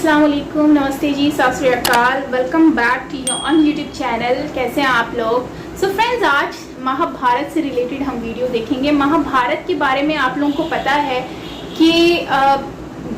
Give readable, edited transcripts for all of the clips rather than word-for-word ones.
अस्सलाम वालेकुम, नमस्ते जी, सत श्री अकाल। Welcome back to your on YouTube channel. कैसे हैं आप लोग? सो फ्रेंड्स, आज महाभारत से रिलेटेड हम वीडियो देखेंगे। महाभारत के बारे में आप लोगों को पता है कि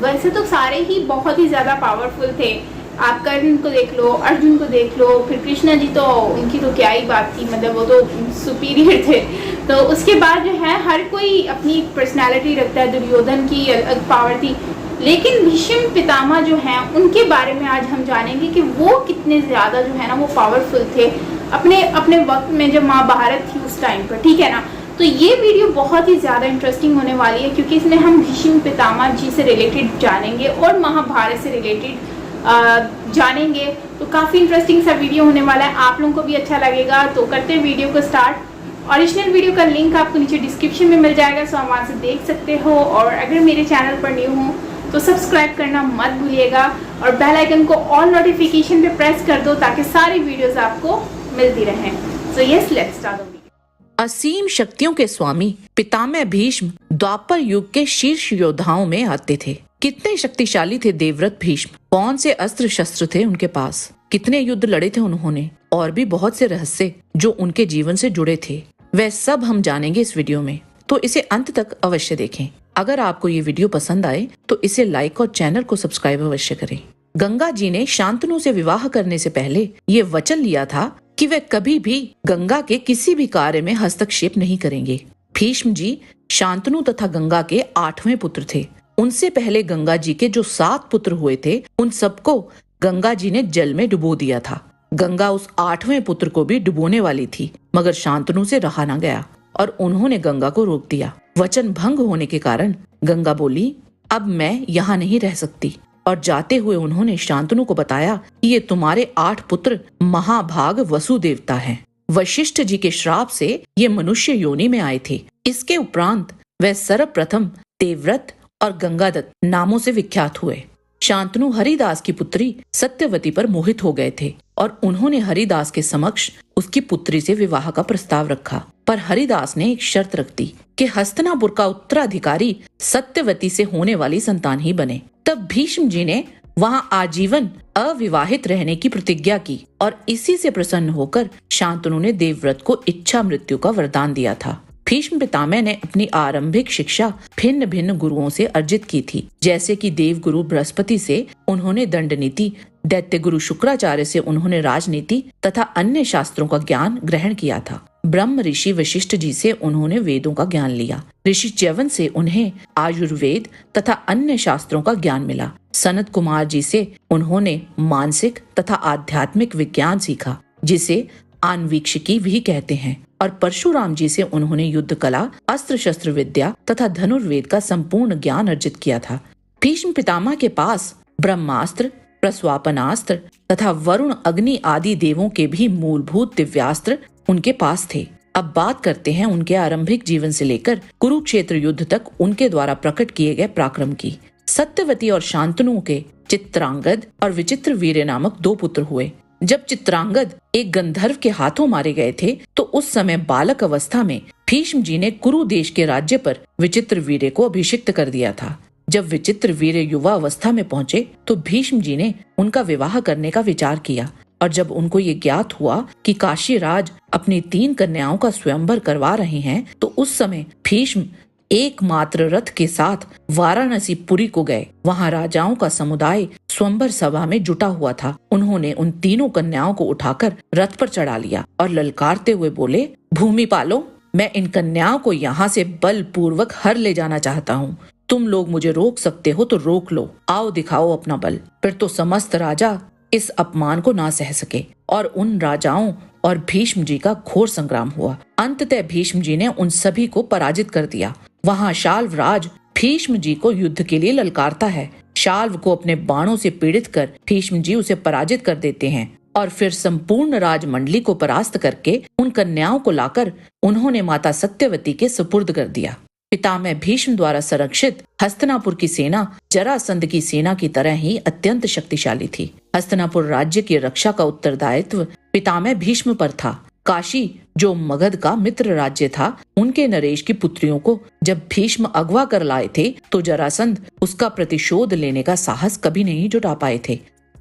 वैसे तो सारे ही बहुत ही ज़्यादा पावरफुल थे। आप कर्ण को देख लो, अर्जुन को देख लो, फिर कृष्णा जी तो उनकी तो क्या ही बात थी, मतलब वो तो सुपीरियर थे। तो उसके बाद जो है हर कोई अपनी पर्सनैलिटी रखता है। दुर्योधन की अलग पावर थी, लेकिन भीष्म पितामह जो हैं उनके बारे में आज हम जानेंगे कि वो कितने ज़्यादा जो है ना वो पावरफुल थे अपने अपने वक्त में, जब महाभारत थी उस टाइम पर। ठीक है ना? तो ये वीडियो बहुत ही ज़्यादा इंटरेस्टिंग होने वाली है, क्योंकि इसमें हम भीष्म पितामह जी से रिलेटेड जानेंगे और महाभारत से रिलेटेड जानेंगे। तो काफ़ी इंटरेस्टिंग सा वीडियो होने वाला है, आप लोगों को भी अच्छा लगेगा। तो करते हैं वीडियो को स्टार्ट। ओरिजिनल वीडियो का लिंक आपको नीचे डिस्क्रिप्शन में मिल जाएगा, सो आप वहाँ से देख सकते हो। और अगर मेरे चैनल पर न्यू हो तो सब्सक्राइब करना मत भूलिएगा और बेल आइकन को ऑल नोटिफिकेशन पे प्रेस कर दो, ताकि सारी वीडियोस आपको मिलती रहें। So yes, let's start the video. असीम शक्तियों के स्वामी पितामह भीष्म द्वापर युग के शीर्ष योद्धाओं में आते थे। कितने शक्तिशाली थे देवव्रत भीष्म, कौन से अस्त्र शस्त्र थे उनके पास, कितने युद्ध लड़े थे उन्होंने, और भी बहुत से रहस्य जो उनके जीवन से जुड़े थे, वह सब हम जानेंगे इस वीडियो में। तो इसे अंत तक अवश्य देखें। अगर आपको ये वीडियो पसंद आए तो इसे लाइक और चैनल को सब्सक्राइब अवश्य करें। गंगा जी ने शांतनु से विवाह करने से पहले ये वचन लिया था कि वे कभी भी गंगा के किसी भी कार्य में हस्तक्षेप नहीं करेंगे। भीष्म जी शांतनु तथा गंगा के 8वें पुत्र थे। उनसे पहले गंगा जी के जो 7 पुत्र हुए थे, उन सबको गंगा जी ने जल में डुबो दिया था। गंगा उस 8वें पुत्र को भी डुबोने वाली थी, मगर शांतनु से रहा न गया और उन्होंने गंगा को रोक दिया। वचन भंग होने के कारण गंगा बोली, अब मैं यहाँ नहीं रह सकती। और जाते हुए उन्होंने शांतनु को बताया कि ये तुम्हारे 8 पुत्र महाभाग वसु देवता हैं। वशिष्ठ जी के श्राप से ये मनुष्य योनि में आए थे। इसके उपरांत वह सर्वप्रथम देवव्रत और गंगादत्त नामों से विख्यात हुए। शांतनु हरिदास की पुत्री सत्यवती पर मोहित हो गए थे और उन्होंने हरिदास के समक्ष उसकी पुत्री से विवाह का प्रस्ताव रखा। पर हरिदास ने एक शर्त रख दी कि हस्तिनापुर का उत्तराधिकारी सत्यवती से होने वाली संतान ही बने। तब भीष्म जी ने वहां आजीवन अविवाहित रहने की प्रतिज्ञा की और इसी से प्रसन्न होकर शांतनु ने देवव्रत को इच्छा मृत्यु का वरदान दिया था। भीष्म पितामह ने अपनी आरंभिक शिक्षा भिन्न भिन्न गुरुओं से अर्जित की थी, जैसे कि देव गुरु बृहस्पति से उन्होंने दंड नीति, दैत्य गुरु शुक्राचार्य से उन्होंने राजनीति तथा अन्य शास्त्रों का ज्ञान ग्रहण किया था। ब्रह्म ऋषि वशिष्ठ जी से उन्होंने वेदों का ज्ञान लिया। ऋषि च्यवन से उन्हें आयुर्वेद तथा अन्य शास्त्रों का ज्ञान मिला। सनत कुमार जी से उन्होंने मानसिक तथा आध्यात्मिक विज्ञान सीखा, जिसे आन्वीक्षिकी भी कहते हैं। और परशुराम जी से उन्होंने युद्ध कला, अस्त्र शस्त्र विद्या तथा धनुर्वेद का संपूर्ण ज्ञान अर्जित किया था। भीष्म पितामह के पास ब्रह्मास्त्र, प्रस्वापनास्त्र तथा वरुण, अग्नि आदि देवों के भी मूलभूत दिव्यास्त्र उनके पास थे। अब बात करते हैं उनके आरंभिक जीवन से लेकर कुरुक्षेत्र युद्ध तक उनके द्वारा प्रकट किए गए पराक्रम की। सत्यवती और शांतनु के चित्रांगद और विचित्रवीर्य नामक 2 पुत्र हुए। जब चित्रांगद एक गंधर्व के हाथों मारे गए थे तो उस समय बालक अवस्था में भीष्म जी ने कुरु देश के राज्य पर विचित्रवीर्य को अभिषिक्त कर दिया था। जब विचित्रवीर्य युवा अवस्था में पहुंचे तो भीष्म जी ने उनका विवाह करने का विचार किया। और जब उनको ये ज्ञात हुआ कि काशी राज अपनी 3 कन्याओं का स्वयंवर करवा रहे हैं, तो उस समय भीष्म एकमात्र रथ के साथ वाराणसी पुरी को गए। वहां राजाओं का समुदाय स्वयंवर सभा में जुटा हुआ था। उन्होंने उन 3 कन्याओं को उठाकर रथ पर चढ़ा लिया और ललकारते हुए बोले, भूमि पालो, मैं इन कन्याओं को यहाँ से बलपूर्वक हर ले जाना चाहता हूँ। तुम लोग मुझे रोक सकते हो तो रोक लो, आओ दिखाओ अपना बल। फिर तो समस्त राजा इस अपमान को ना सह सके और उन राजाओं और भीष्म जी का घोर संग्राम हुआ। अंततः भीष्म जी ने उन सभी को पराजित कर दिया। वहां शाल्व राज भीष्म जी को युद्ध के लिए ललकारता है। शाल्व को अपने बाणों से पीड़ित कर भीष्म जी उसे पराजित कर देते हैं और फिर संपूर्ण राजमंडली को परास्त करके उन कन्याओं को लाकर उन्होंने माता सत्यवती के सुपुर्द कर दिया। पितामह भीष्म द्वारा संरक्षित हस्तिनापुर की सेना जरासंध की सेना की तरह ही अत्यंत शक्तिशाली थी। हस्तिनापुर राज्य की रक्षा का उत्तरदायित्व पितामह भीष्म पर था। काशी जो मगध का मित्र राज्य था, उनके नरेश की पुत्रियों को जब भीष्म अगवा कर लाए थे तो जरासंध उसका प्रतिशोध लेने का साहस कभी नहीं जुटा पाए थे।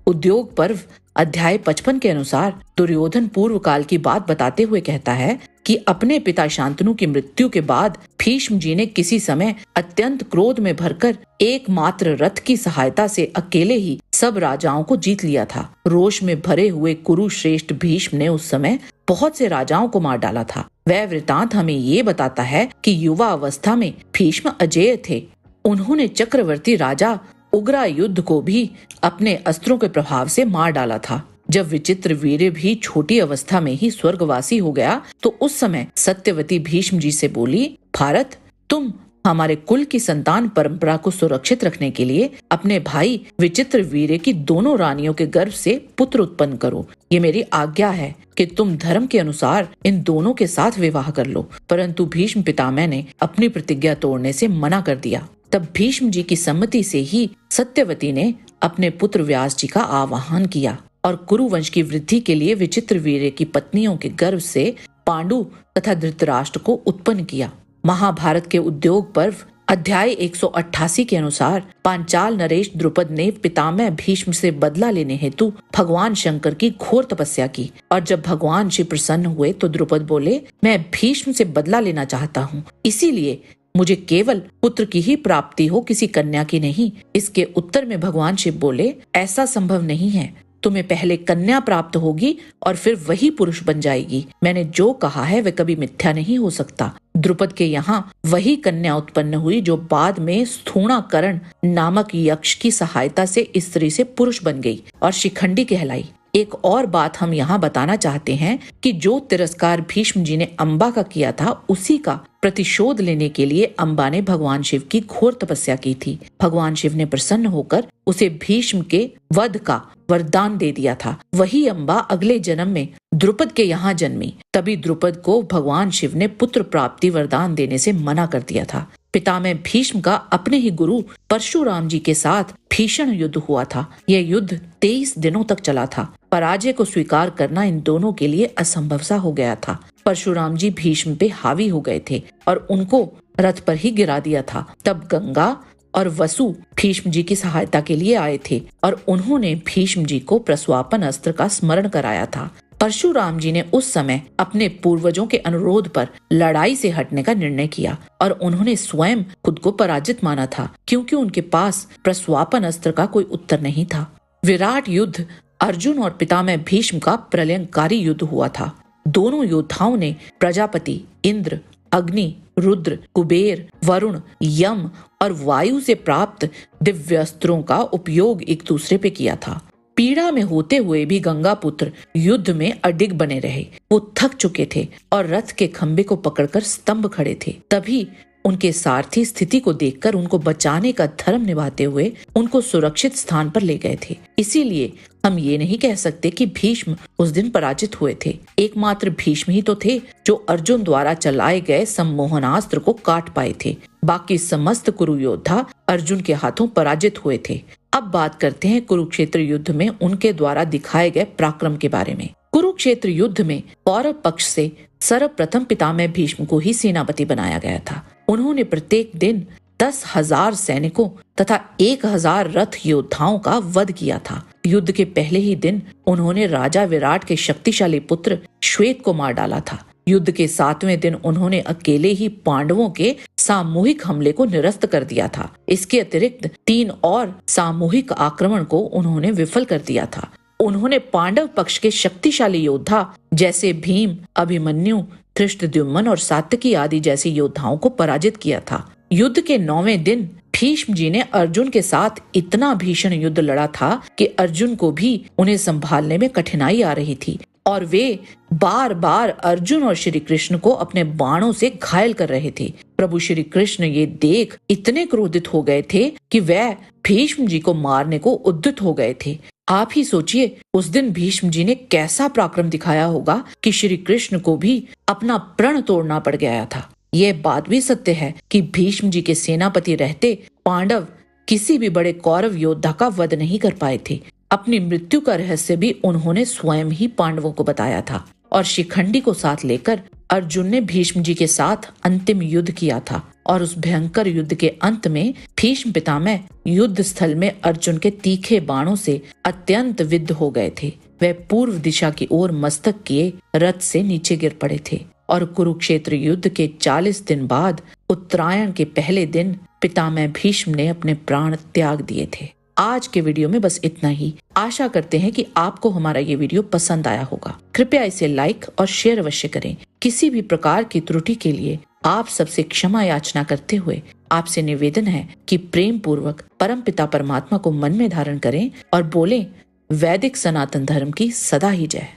उद्योग पर्व अध्याय 55 के अनुसार दुर्योधन पूर्व काल की बात बताते हुए कहता है कि अपने पिता शांतनु की मृत्यु के बाद भीष्म जी ने किसी समय अत्यंत क्रोध में भरकर एकमात्र रथ की सहायता से अकेले ही सब राजाओं को जीत लिया था। रोष में भरे हुए कुरुश्रेष्ठ भीष्म ने उस समय बहुत से राजाओं को मार डाला था। वह वृतांत हमें ये बताता है कि युवा अवस्था में भीष्म अजेय थे। उन्होंने चक्रवर्ती राजा उग्रा युद्ध को भी अपने अस्त्रों के प्रभाव से मार डाला था। जब विचित्र वीर्य भी छोटी अवस्था में ही स्वर्गवासी हो गया तो उस समय सत्यवती भीष्म जी से बोली, भारत, तुम हमारे कुल की संतान परंपरा को सुरक्षित रखने के लिए अपने भाई विचित्र वीर्य की दोनों रानियों के गर्भ से पुत्र उत्पन्न करो। ये मेरी आज्ञा है कि तुम धर्म के अनुसार इन दोनों के साथ विवाह कर लो। परंतु भीष्म पितामह ने अपनी प्रतिज्ञा तोड़ने से मना कर दिया। तब भीष्म जी की सम्मति से ही सत्यवती ने अपने पुत्र व्यास जी का आवाहन किया और कुरुवंश की वृद्धि के लिए विचित्र वीर्य की पत्नियों के गर्भ से पांडु तथा धृतराष्ट्र को उत्पन्न किया। महाभारत के उद्योग पर्व अध्याय 188 के अनुसार पांचाल नरेश द्रुपद ने पितामह भीष्म से बदला लेने हेतु भगवान शंकर की घोर तपस्या की और जब भगवान शिव प्रसन्न हुए तो द्रुपद बोले, मैं भीष्म से बदला लेना चाहता हूँ, इसीलिए मुझे केवल पुत्र की ही प्राप्ति हो, किसी कन्या की नहीं। इसके उत्तर में भगवान शिव बोले, ऐसा संभव नहीं है, तुम्हें पहले कन्या प्राप्त होगी और फिर वही पुरुष बन जाएगी। मैंने जो कहा है वह कभी मिथ्या नहीं हो सकता। द्रुपद के यहाँ वही कन्या उत्पन्न हुई जो बाद में स्थूणाकरण नामक यक्ष की सहायता से स्त्री से पुरुष बन गई और शिखंडी कहलाई। एक और बात हम यहाँ बताना चाहते हैं कि जो तिरस्कार भीष्म जी ने अम्बा का किया था उसी का प्रतिशोध लेने के लिए अम्बा ने भगवान शिव की घोर तपस्या की थी। भगवान शिव ने प्रसन्न होकर उसे भीष्म के वध का वरदान दे दिया था। वही अम्बा अगले जन्म में द्रुपद के यहाँ जन्मी। तभी द्रुपद को भगवान शिव ने पुत्र प्राप्ति वरदान देने से मना कर दिया था। पितामह भीष्म का अपने ही गुरु परशुराम जी के साथ भीषण युद्ध हुआ था। यह युद्ध 23 दिनों तक चला था। पराजय को स्वीकार करना इन दोनों के लिए असंभव सा हो गया था। परशुराम जी भीष्म पे हावी हो गए थे और उनको रथ पर ही गिरा दिया था। तब गंगा और वसु भीष्म जी की सहायता के लिए आए थे और उन्होंने भीष्म जी को प्रस्वापन अस्त्र का स्मरण कराया था। परशुराम जी ने उस समय अपने पूर्वजों के अनुरोध पर लड़ाई से हटने का निर्णय किया और उन्होंने स्वयं खुद को पराजित माना था, क्योंकि उनके पास प्रस्वापन अस्त्र का कोई उत्तर नहीं था। विराट युद्ध अर्जुन और पितामह भीष्म का प्रलयंकारी युद्ध हुआ था। दोनों योद्धाओं ने प्रजापति, इंद्र, अग्नि, रुद्र, कुबेर, वरुण, यम और वायु से प्राप्त दिव्यास्त्रों का उपयोग एक दूसरे पे किया था। पीड़ा में होते हुए भी गंगा पुत्र युद्ध में अडिग बने रहे। वो थक चुके थे और रथ के खंबे को पकड़कर स्तंभ खड़े थे। तभी उनके सारथी स्थिति को देखकर उनको बचाने का धर्म निभाते हुए उनको सुरक्षित स्थान पर ले गए थे। इसीलिए हम ये नहीं कह सकते कि भीष्म उस दिन पराजित हुए थे। एकमात्र भीष्म ही तो थे जो अर्जुन द्वारा चलाए गए सम्मोहनास्त्र को काट पाए थे। बाकी समस्त कुरु योद्धा अर्जुन के हाथों पराजित हुए थे। अब बात करते हैं कुरुक्षेत्र युद्ध में उनके द्वारा दिखाए गए पराक्रम के बारे में। कुरुक्षेत्र युद्ध में कौरव पक्ष से सर्वप्रथम पितामह भीष्म को ही सेनापति बनाया गया था। उन्होंने प्रत्येक दिन 10,000 सैनिकों तथा 1,000 रथ योद्धाओं का वध किया था। युद्ध के पहले ही दिन उन्होंने राजा विराट के शक्तिशाली पुत्र श्वेत को मार डाला था। युद्ध के 7वें दिन उन्होंने अकेले ही पांडवों के सामूहिक हमले को निरस्त कर दिया था। इसके अतिरिक्त 3 और सामूहिक आक्रमण को उन्होंने विफल कर दिया था। उन्होंने पांडव पक्ष के शक्तिशाली योद्धा जैसे भीम, अभिमन्यु, धृष्टद्युम्न और सात्यकी आदि जैसे योद्धाओं को पराजित किया था। युद्ध के 9वें दिन भीष्म जी ने अर्जुन के साथ इतना भीषण युद्ध लड़ा था कि अर्जुन को भी उन्हें संभालने में कठिनाई आ रही थी और वे बार बार अर्जुन और श्री कृष्ण को अपने बाणों से घायल कर रहे थे। प्रभु श्री कृष्ण ये देख इतने क्रोधित हो गए थे कि वह भीष्म जी को मारने को उद्यत हो गए थे। आप ही सोचिए उस दिन भीष्म जी ने कैसा पराक्रम दिखाया होगा कि श्री कृष्ण को भी अपना प्रण तोड़ना पड़ गया था। यह बात भी सत्य है कि भीष्म जी के सेनापति रहते पांडव किसी भी बड़े कौरव योद्धा का वध नहीं कर पाए थे। अपनी मृत्यु का रहस्य भी उन्होंने स्वयं ही पांडवों को बताया था और शिखंडी को साथ लेकर अर्जुन ने भीष्म जी के साथ अंतिम युद्ध किया था और उस भयंकर युद्ध के अंत में भीष्म पितामह युद्ध स्थल में अर्जुन के तीखे बाणों से अत्यंत विद्ध हो गए थे। वह पूर्व दिशा की ओर मस्तक किए रथ से नीचे गिर पड़े थे और कुरुक्षेत्र युद्ध के 40 दिन बाद उत्तरायण के पहले दिन पितामह भीष्म ने अपने प्राण त्याग दिए थे। आज के वीडियो में बस इतना ही। आशा करते हैं कि आपको हमारा ये वीडियो पसंद आया होगा। कृपया इसे लाइक और शेयर अवश्य करें। किसी भी प्रकार की त्रुटि के लिए आप सबसे क्षमा याचना करते हुए आपसे निवेदन है कि प्रेम पूर्वक परमपिता परमात्मा को मन में धारण करें और बोलें वैदिक सनातन धर्म की सदा ही जय।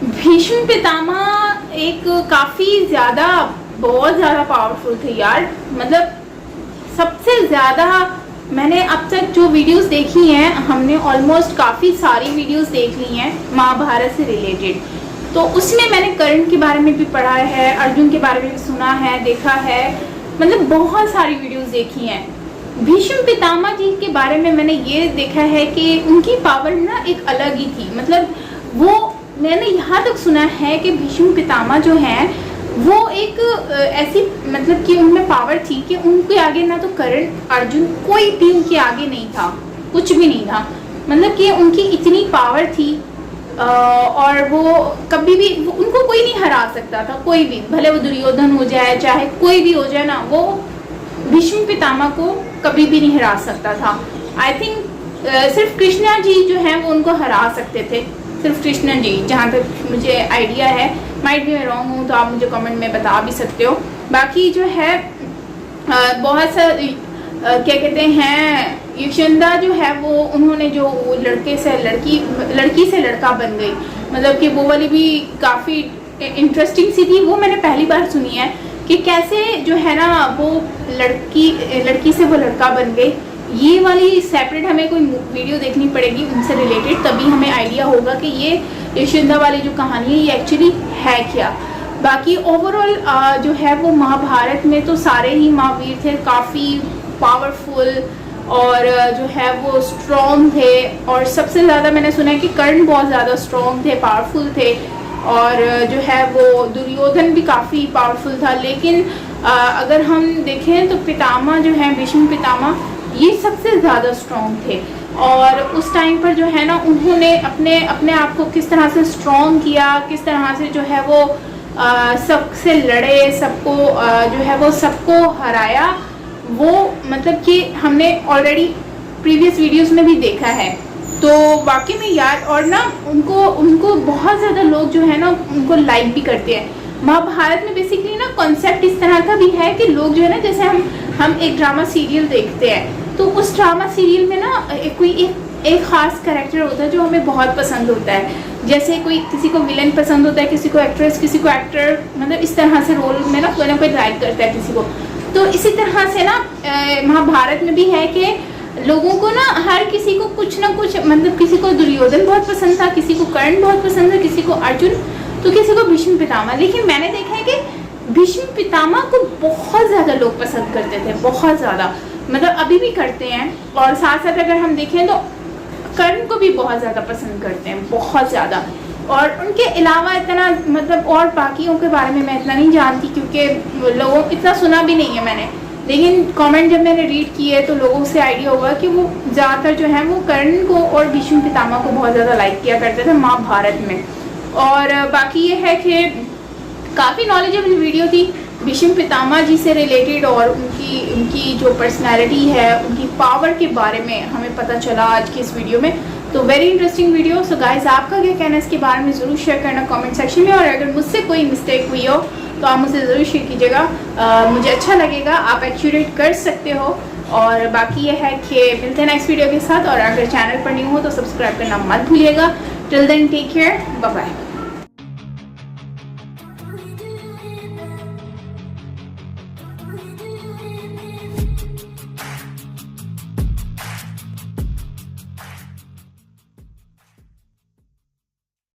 भीष्म पितामह एक बहुत ज्यादा पावरफुल थे यार। मतलब सबसे ज्यादा मैंने अब तक जो वीडियोस देखी हैं, हमने ऑलमोस्ट काफ़ी सारी वीडियोस देख ली हैं महाभारत से रिलेटेड। तो उसमें मैंने कर्ण के बारे में भी पढ़ा है, अर्जुन के बारे में भी सुना है, देखा है, मतलब बहुत सारी वीडियोस देखी हैं। भीष्म पितामह जी के बारे में मैंने ये देखा है कि उनकी पावर ना एक अलग ही थी। मतलब वो मैंने यहाँ तक सुना है कि भीष्म पितामह जो हैं वो एक ऐसी मतलब कि उनमें पावर थी कि उनके आगे ना तो कर्ण, अर्जुन, कोई भी उनके आगे नहीं था, कुछ भी नहीं था। मतलब कि उनकी इतनी पावर थी और वो कभी भी उनको कोई नहीं हरा सकता था। कोई भी, भले वो दुर्योधन हो जाए चाहे कोई भी हो जाए ना, वो भीष्म पितामह को कभी भी नहीं हरा सकता था। आई थिंक सिर्फ कृष्णा जी जो हैं वो उनको हरा सकते थे, सिर्फ कृष्णा जी, जहाँ तक मुझे आइडिया है। माइट भी मैं रॉन्ग हूँ तो आप मुझे कमेंट में बता भी सकते हो। बाकी जो है बहुत सा क्या कहते हैं, युष्मदा जो है वो उन्होंने जो लड़की से लड़का बन गई, मतलब कि वो वाली भी काफ़ी इंटरेस्टिंग सी थी। वो मैंने पहली बार सुनी है कि कैसे जो है ना वो लड़की से वो लड़का बन गई। ये वाली सेपरेट हमें कोई वीडियो देखनी पड़ेगी उनसे रिलेटेड, तभी हमें आइडिया होगा कि ये यशोदा वाली जो कहानी है ये एक्चुअली है क्या। बाकी ओवरऑल जो है वो महाभारत में तो सारे ही महावीर थे, काफ़ी पावरफुल और जो है वो स्ट्रॉन्ग थे। और सबसे ज़्यादा मैंने सुना है कि कर्ण बहुत ज़्यादा स्ट्रॉन्ग थे, पावरफुल थे। और जो है वो दुर्योधन भी काफ़ी पावरफुल था। लेकिन अगर हम देखें तो पितामह जो है, भीष्म पितामह, ये सबसे ज़्यादा स्ट्रॉन्ग थे। और उस टाइम पर जो है ना उन्होंने अपने आप को किस तरह से स्ट्रॉन्ग किया, किस तरह से जो है वो सबसे लड़े, सबको जो है वो सबको हराया, वो मतलब कि हमने ऑलरेडी प्रीवियस वीडियोस में भी देखा है। तो वाकई में यार, और ना उनको बहुत ज़्यादा लोग जो है ना उनको लाइक भी करते हैं। महाभारत में बेसिकली ना कॉन्सेप्ट इस तरह का भी है कि लोग जो है ना, जैसे हम एक ड्रामा सीरियल देखते हैं तो उस ड्रामा सीरियल में ना एक ख़ास कैरेक्टर होता है जो हमें बहुत पसंद होता है। जैसे किसी को विलन पसंद होता है, किसी को एक्ट्रेस, किसी को एक्टर, मतलब इस तरह से रोल में ना कोई लाइक करता है किसी को। तो इसी तरह से ना महाभारत में भी है कि लोगों को ना हर किसी को कुछ ना कुछ, मतलब किसी को दुर्योधन बहुत पसंद था, किसी को कर्ण बहुत पसंद था, किसी को अर्जुन, तो किसी को भीष्म पितामह। लेकिन मैंने देखा है कि भीष्म पितामह को बहुत ज़्यादा लोग पसंद करते थे, बहुत ज़्यादा, मतलब अभी भी करते हैं। और साथ साथ अगर हम देखें तो कर्ण को भी बहुत ज़्यादा पसंद करते हैं, बहुत ज़्यादा। और उनके अलावा इतना, मतलब और बाकियों के बारे में मैं इतना नहीं जानती क्योंकि लोगों इतना सुना भी नहीं है मैंने। लेकिन कमेंट जब मैंने रीड किए तो लोगों से आइडिया हुआ कि वो ज़्यादातर जो है वो कर्ण को और भीष्म पितामह को बहुत ज़्यादा लाइक किया करते थे महाभारत में। और बाकी ये है कि काफ़ी नॉलेजेबल वीडियो थी भीष्म पितामह जी से रिलेटेड, और उनकी जो पर्सनैलिटी है, उनकी पावर के बारे में हमें पता चला आज की इस वीडियो में। तो very interesting video. So guys, आपका क्या कहना है इसके बारे में ज़रूर शेयर करना कमेंट सेक्शन में। और अगर मुझसे कोई मिस्टेक हुई हो तो आप मुझसे ज़रूर शेयर कीजिएगा, मुझे अच्छा लगेगा, आप एक्चुरेट कर सकते हो। और बाकी ये है कि मिलते हैं नेक्स्ट वीडियो के साथ। और अगर चैनल पर न्यू हो तो सब्सक्राइब करना मत भूलिएगा। Till then take care, bye bye.